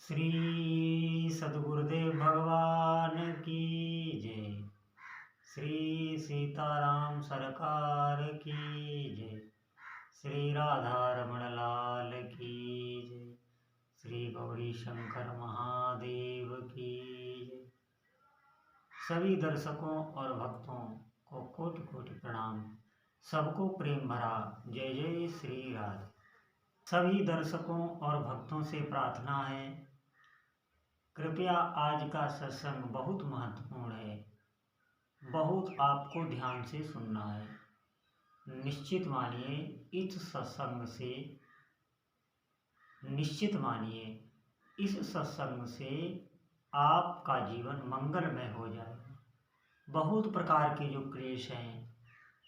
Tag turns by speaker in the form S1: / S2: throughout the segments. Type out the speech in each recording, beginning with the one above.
S1: श्री सद्गुरुदेव भगवान की जय। श्री सीताराम सरकार की जय। श्री राधा रमण लाल की जय। श्री गौरी शंकर महादेव की जय। सभी दर्शकों और भक्तों को कोटि कोटि प्रणाम। सबको प्रेम भरा जय जय श्री राधे। सभी दर्शकों और भक्तों से प्रार्थना है, कृपया आज का सत्संग बहुत महत्वपूर्ण है, बहुत आपको ध्यान से सुनना है। निश्चित मानिए इस सत्संग से आपका जीवन मंगलमय हो जाए। बहुत प्रकार के जो क्लेश हैं,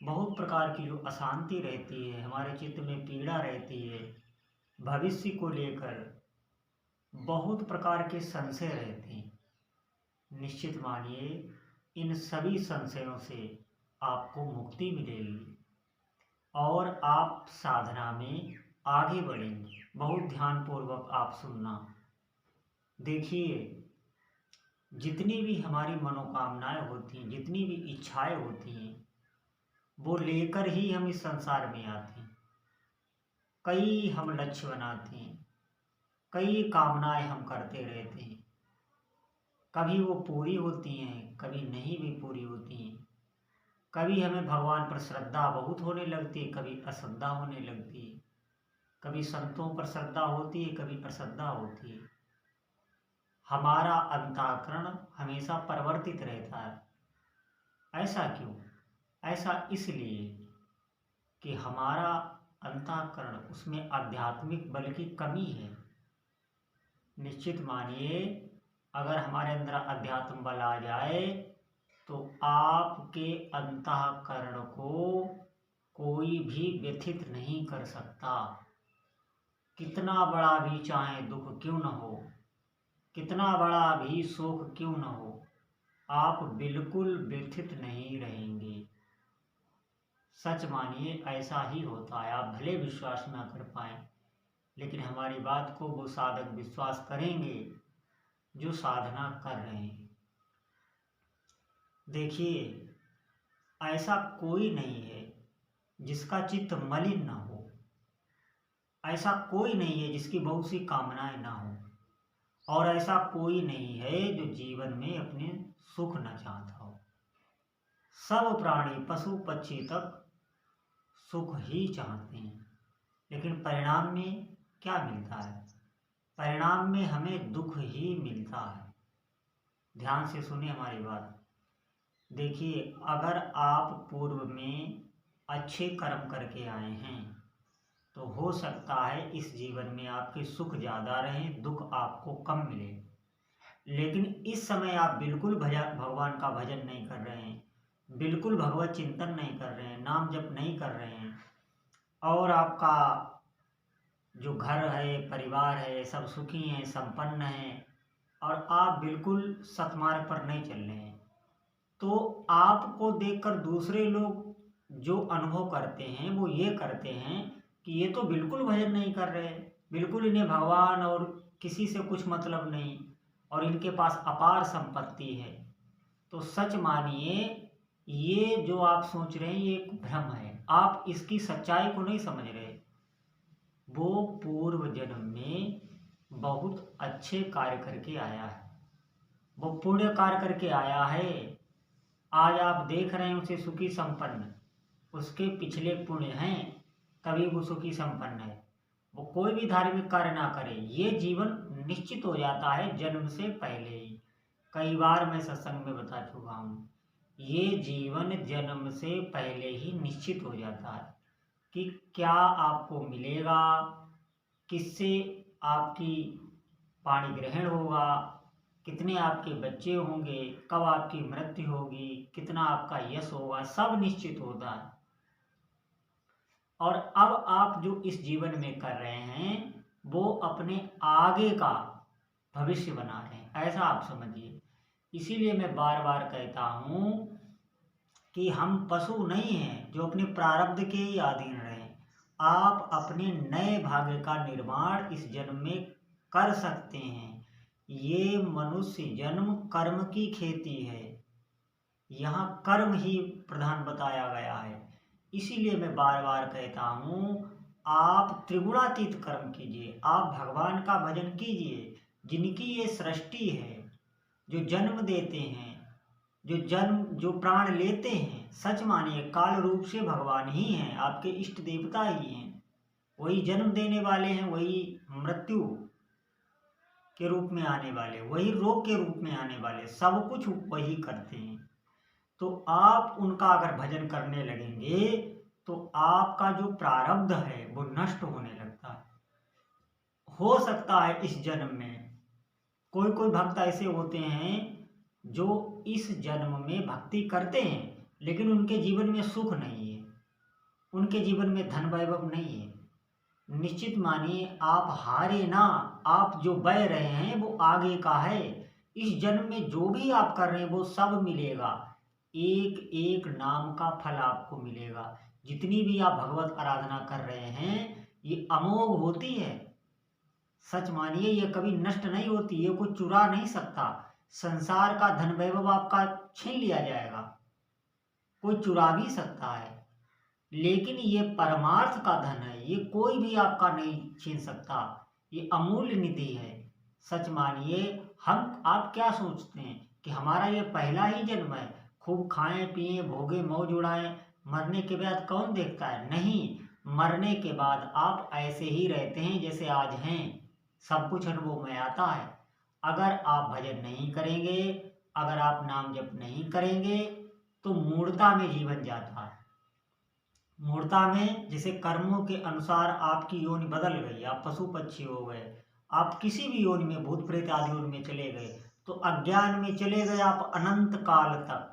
S1: बहुत प्रकार की जो अशांति रहती है, हमारे चित्त में पीड़ा रहती है, भविष्य को लेकर बहुत प्रकार के संशय रहते हैं। निश्चित मानिए इन सभी संशयों से आपको मुक्ति मिलेगी और आप साधना में आगे बढ़ेंगे। बहुत ध्यानपूर्वक आप सुनना। देखिए, जितनी भी हमारी मनोकामनाएं होती हैं, जितनी भी इच्छाएं होती हैं, वो लेकर ही हम इस संसार में आते हैं। कई हम लक्ष्य बनाते हैं, कई कामनाएं हम करते रहते हैं। कभी वो पूरी होती हैं, कभी नहीं भी पूरी होती हैं। कभी हमें भगवान पर श्रद्धा बहुत होने लगती है, कभी अश्रद्धा होने लगती है। कभी संतों पर श्रद्धा होती है, कभी अश्रद्धा होती है। हमारा अंतःकरण हमेशा परिवर्तित रहता है। ऐसा क्यों? ऐसा इसलिए कि हमारा अंतःकरण, उसमें आध्यात्मिक बल की कमी है। निश्चित मानिए अगर हमारे अंदर अध्यात्म बल आ जाए तो आपके अंतःकरण को कोई भी व्यथित नहीं कर सकता। कितना बड़ा भी चाहे दुख क्यों न हो, कितना बड़ा भी सुख क्यों न हो, आप बिल्कुल व्यथित नहीं रहेंगे। सच मानिए ऐसा ही होता है। आप भले विश्वास न कर पाए, लेकिन हमारी बात को वो साधक विश्वास करेंगे जो साधना कर रहे हैं। देखिए, ऐसा कोई नहीं है जिसका चित्त मलिन ना हो। ऐसा कोई नहीं है जिसकी बहुत सी कामनाएं ना हो। और ऐसा कोई नहीं है जो जीवन में अपने सुख न चाहता हो। सब प्राणी पशु पक्षी तक सुख ही चाहते हैं, लेकिन परिणाम में क्या मिलता है? परिणाम में हमें दुख ही मिलता है। ध्यान से सुनिए हमारी बात। देखिए, अगर आप पूर्व में अच्छे कर्म करके आए हैं तो हो सकता है इस जीवन में आपके सुख ज़्यादा रहें, दुख आपको कम मिले। लेकिन इस समय आप बिल्कुल भगवान का भजन नहीं कर रहे हैं, बिल्कुल भगवत चिंतन नहीं कर रहे हैं, नाम जप नहीं कर रहे हैं, और आपका जो घर है, परिवार है, सब सुखी हैं, संपन्न हैं, और आप बिल्कुल सतमार्ग पर नहीं चल रहे हैं, तो आपको देखकर दूसरे लोग जो अनुभव करते हैं वो ये करते हैं कि ये तो बिल्कुल भजन नहीं कर रहे, बिल्कुल इन्हें भगवान और किसी से कुछ मतलब नहीं, और इनके पास अपार संपत्ति है। तो सच मानिए ये जो आप सोच रहे हैं ये एक भ्रम है। आप इसकी सच्चाई को नहीं समझ रहे। वो पूर्व जन्म में बहुत अच्छे कार्य करके आया है, वो पुण्य कार्य करके आया है। आज आप देख रहे हैं उसे सुखी संपन्न, उसके पिछले पुण्य हैं तभी वो सुखी संपन्न है। वो कोई भी धार्मिक कार्य ना करे, ये जीवन निश्चित हो जाता है जन्म से पहले ही। कई बार मैं सत्संग में बता चुका हूँ, ये जीवन जन्म से पहले ही निश्चित हो जाता है कि क्या आपको मिलेगा, किससे आपकी पाणी ग्रहण होगा, कितने आपके बच्चे होंगे, कब आपकी मृत्यु होगी, कितना आपका यश होगा, सब निश्चित होता है। और अब आप जो इस जीवन में कर रहे हैं वो अपने आगे का भविष्य बना रहे हैं, ऐसा आप समझिए। इसीलिए मैं बार बार कहता हूँ कि हम पशु नहीं हैं जो अपने प्रारब्ध के ही अधीन रहें। आप अपने नए भाग्य का निर्माण इस जन्म में कर सकते हैं। ये मनुष्य जन्म कर्म की खेती है। यहाँ कर्म ही प्रधान बताया गया है। इसीलिए मैं बार बार कहता हूँ, आप त्रिगुणातीत कर्म कीजिए, आप भगवान का भजन कीजिए। जिनकी ये सृष्टि है, जो जन्म देते हैं, जो प्राण लेते हैं, सच मानिए काल रूप से भगवान ही हैं, आपके इष्ट देवता ही हैं। वही जन्म देने वाले हैं, वही मृत्यु के रूप में आने वाले, वही रोग के रूप में आने वाले, सब कुछ वही करते हैं। तो आप उनका अगर भजन करने लगेंगे तो आपका जो प्रारब्ध है वो नष्ट होने लगता है। हो सकता है इस जन्म में कोई कोई भक्त ऐसे होते हैं जो इस जन्म में भक्ति करते हैं, लेकिन उनके जीवन में सुख नहीं है, उनके जीवन में धन वैभव नहीं है। निश्चित मानिए आप हारे ना, आप जो बह रहे हैं वो आगे का है। इस जन्म में जो भी आप कर रहे हैं वो सब मिलेगा, एक एक नाम का फल आपको मिलेगा। जितनी भी आप भगवत आराधना कर रहे हैं ये अमोघ होती है। सच मानिए ये कभी नष्ट नहीं होती, ये कोई चुरा नहीं सकता। संसार का धन वैभव आपका छीन लिया जाएगा, कोई चुरा भी सकता है, लेकिन ये परमार्थ का धन है, ये कोई भी आपका नहीं छीन सकता। ये अमूल्य निधि है। सच मानिए आप क्या सोचते हैं कि हमारा ये पहला ही जन्म है, खूब खाएं पिएं भोगे मौज उड़ाएं, मरने के बाद कौन देखता है? नहीं, मरने के बाद आप ऐसे ही रहते हैं जैसे आज हैं, सब कुछ अनुभव में आता है। अगर आप भजन नहीं करेंगे, अगर आप नाम जप नहीं करेंगे तो मूढ़ता में जीवन जाता है। मूढ़ता में जैसे कर्मों के अनुसार आपकी योनि बदल गई, आप पशु पक्षी हो गए, आप किसी भी योनि में भूत प्रेत आदि योनि में चले गए, तो अज्ञान में चले गए आप अनंत काल तक।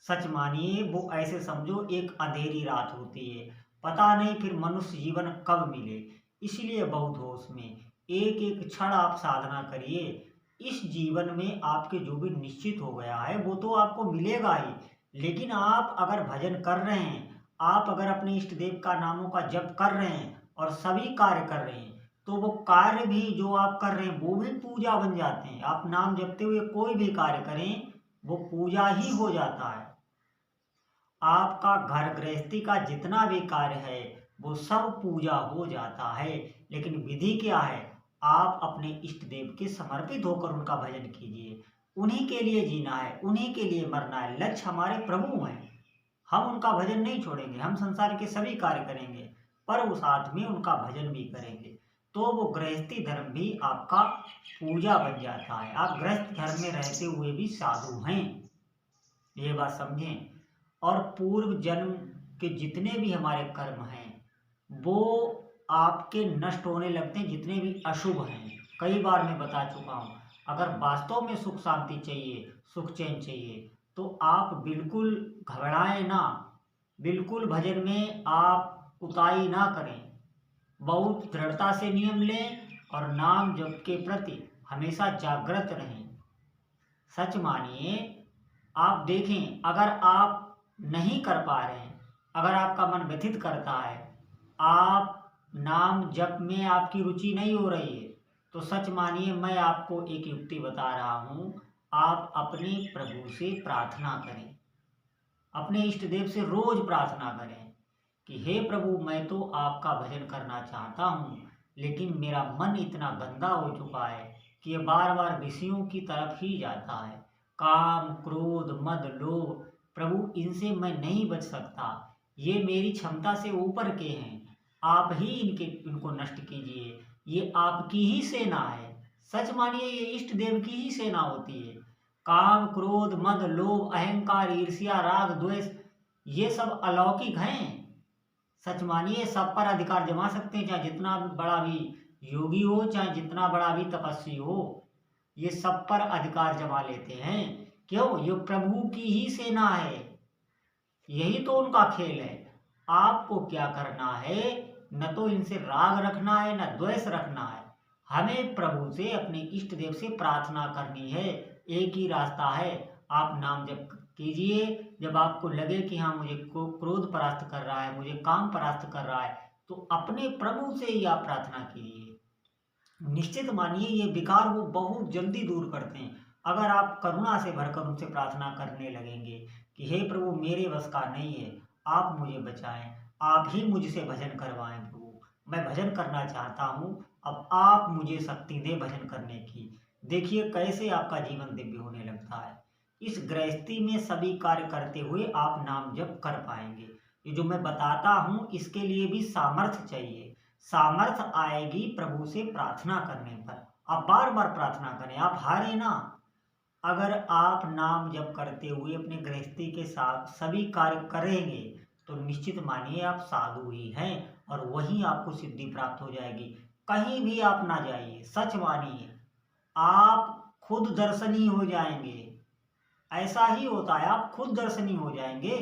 S1: सच मानिए वो ऐसे समझो एक अंधेरी रात होती है, पता नहीं फिर मनुष्य जीवन कब मिले। इसलिए बहुत होश में एक एक क्षण आप साधना करिए। इस जीवन में आपके जो भी निश्चित हो गया है वो तो आपको मिलेगा ही, लेकिन आप अगर भजन कर रहे हैं, आप अगर अपने इष्ट देव का नामों का जप कर रहे हैं और सभी कार्य कर रहे हैं, तो वो कार्य भी जो आप कर रहे हैं वो भी पूजा बन जाते हैं। आप नाम जपते हुए कोई भी कार्य करें वो पूजा ही हो जाता है। आपका घर गृहस्थी का जितना भी कार्य है वो सब पूजा हो जाता है। लेकिन विधि क्या है? आप अपने इष्ट देव के समर्पित होकर उनका भजन कीजिए। उन्हीं के लिए जीना है, उन्हीं के लिए मरना है। लक्ष्य हमारे प्रभु हैं, हम उनका भजन नहीं छोड़ेंगे। हम संसार के सभी कार्य करेंगे पर वो साथ में उनका भजन भी करेंगे, तो वो गृहस्थी धर्म भी आपका पूजा बन जाता है। आप गृहस्थ धर्म में रहते हुए भी साधु हैं, ये बात समझें। और पूर्व जन्म के जितने भी हमारे कर्म हैं वो आपके नष्ट होने लगते हैं, जितने भी अशुभ हैं। कई बार मैं बता चुका हूँ, अगर वास्तव में सुख शांति चाहिए, सुख चैन चाहिए, तो आप बिल्कुल घबराएं ना, बिल्कुल भजन में आप उताई ना करें, बहुत दृढ़ता से नियम लें और नाम जप के प्रति हमेशा जागृत रहें। सच मानिए आप देखें, अगर आप नहीं कर पा रहे हैं, अगर आपका मन व्यथित करता है, आप नाम जप में आपकी रुचि नहीं हो रही है, तो सच मानिए मैं आपको एक युक्ति बता रहा हूँ, आप अपने प्रभु से प्रार्थना करें, अपने इष्ट देव से रोज प्रार्थना करें कि हे प्रभु मैं तो आपका भजन करना चाहता हूँ, लेकिन मेरा मन इतना गंदा हो चुका है कि ये बार बार विषयों की तरफ ही जाता है। काम क्रोध मद लोभ, प्रभु इनसे मैं नहीं बच सकता, ये मेरी क्षमता से ऊपर के हैं, आप ही इनको नष्ट कीजिए। ये आपकी ही सेना है। सच मानिए ये इष्ट देव की ही सेना होती है। काम क्रोध मद लोभ अहंकार ईर्ष्या राग द्वेष ये सब अलौकिक हैं। सच मानिए सब पर अधिकार जमा सकते हैं, चाहे जितना बड़ा भी योगी हो, चाहे जितना बड़ा भी तपस्वी हो, ये सब पर अधिकार जमा लेते हैं। क्यों? ये प्रभु की ही सेना है, यही तो उनका खेल है। आपको क्या करना है? न तो इनसे राग रखना है न द्वेष रखना है, हमें प्रभु से अपने इष्ट देव से प्रार्थना करनी है। एक ही रास्ता है, आप नाम जप कीजिए। जब आपको लगे कि हाँ मुझे क्रोध परास्त कर रहा है, मुझे काम परास्त कर रहा है, तो अपने प्रभु से ही आप प्रार्थना कीजिए। निश्चित मानिए ये विकार वो बहुत जल्दी दूर करते हैं। अगर आप करुणा से भरकर उनसे प्रार्थना करने लगेंगे कि हे प्रभु मेरे बस का नहीं है, आप मुझे बचाएं, आप ही मुझसे भजन करवाएं प्रभु, मैं भजन करना चाहता हूँ, अब आप मुझे शक्ति दें भजन करने की। देखिए कैसे आपका जीवन दिव्य होने लगता है। इस गृहस्थी में सभी कार्य करते हुए आप नाम जप कर पाएंगे। ये जो मैं बताता हूँ इसके लिए भी सामर्थ्य चाहिए। सामर्थ्य आएगी प्रभु से प्रार्थना करने पर। आप बार बार प्रार्थना करें, आप हारे ना। अगर आप नाम जप करते हुए अपने गृहस्थी के साथ सभी कार्य करेंगे तो निश्चित मानिए आप साधु ही हैं और वहीं आपको सिद्धि प्राप्त हो जाएगी। कहीं भी आप ना जाइए, सच मानिए आप खुद दर्शनी हो जाएंगे। ऐसा ही होता है, आप खुद दर्शनी हो जाएंगे।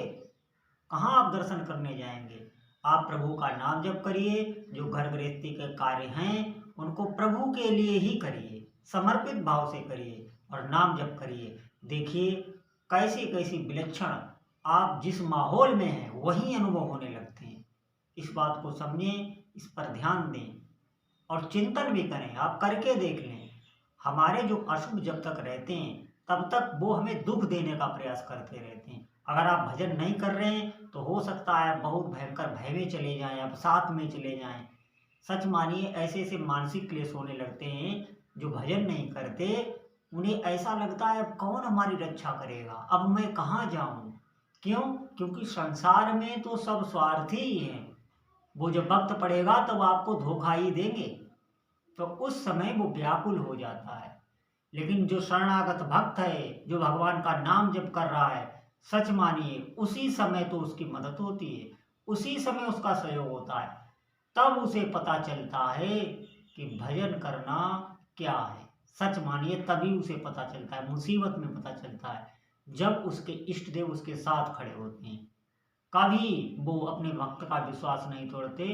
S1: कहाँ आप दर्शन करने जाएंगे। आप प्रभु का नाम जप करिए, जो घर गृहस्थी के कार्य हैं उनको प्रभु के लिए ही करिए, समर्पित भाव से करिए और नाम जप करिए। देखिए कैसी कैसी विलक्षण आप जिस माहौल में हैं वही अनुभव होने लगते हैं। इस बात को समझें, इस पर ध्यान दें और चिंतन भी करें, आप करके देख लें। हमारे जो अशुभ जब तक रहते हैं तब तक वो हमें दुख देने का प्रयास करते रहते हैं। अगर आप भजन नहीं कर रहे हैं तो हो सकता है आप बहुत भयंकर भय में चले जाएं, आप साथ में चले जाएं। सच मानिए ऐसे ऐसे मानसिक क्लेश होने लगते हैं। जो भजन नहीं करते उन्हें ऐसा लगता है अब कौन हमारी रक्षा करेगा, अब मैं कहाँ जाऊं। क्यों? क्योंकि संसार में तो सब स्वार्थी ही हैं। वो जब वक्त पड़ेगा तब आपको धोखा ही देंगे, तो उस समय वो व्याकुल हो जाता है। लेकिन जो शरणागत भक्त है, जो भगवान का नाम जप कर रहा है, सच मानिए उसी समय तो उसकी मदद होती है, उसी समय उसका सहयोग होता है। तब उसे पता चलता है कि भजन करना क्या है। सच मानिए तभी उसे पता चलता है, मुसीबत में पता चलता है, जब उसके इष्ट देव उसके साथ खड़े होते हैं। कभी वो अपने भक्त का विश्वास नहीं तोड़ते,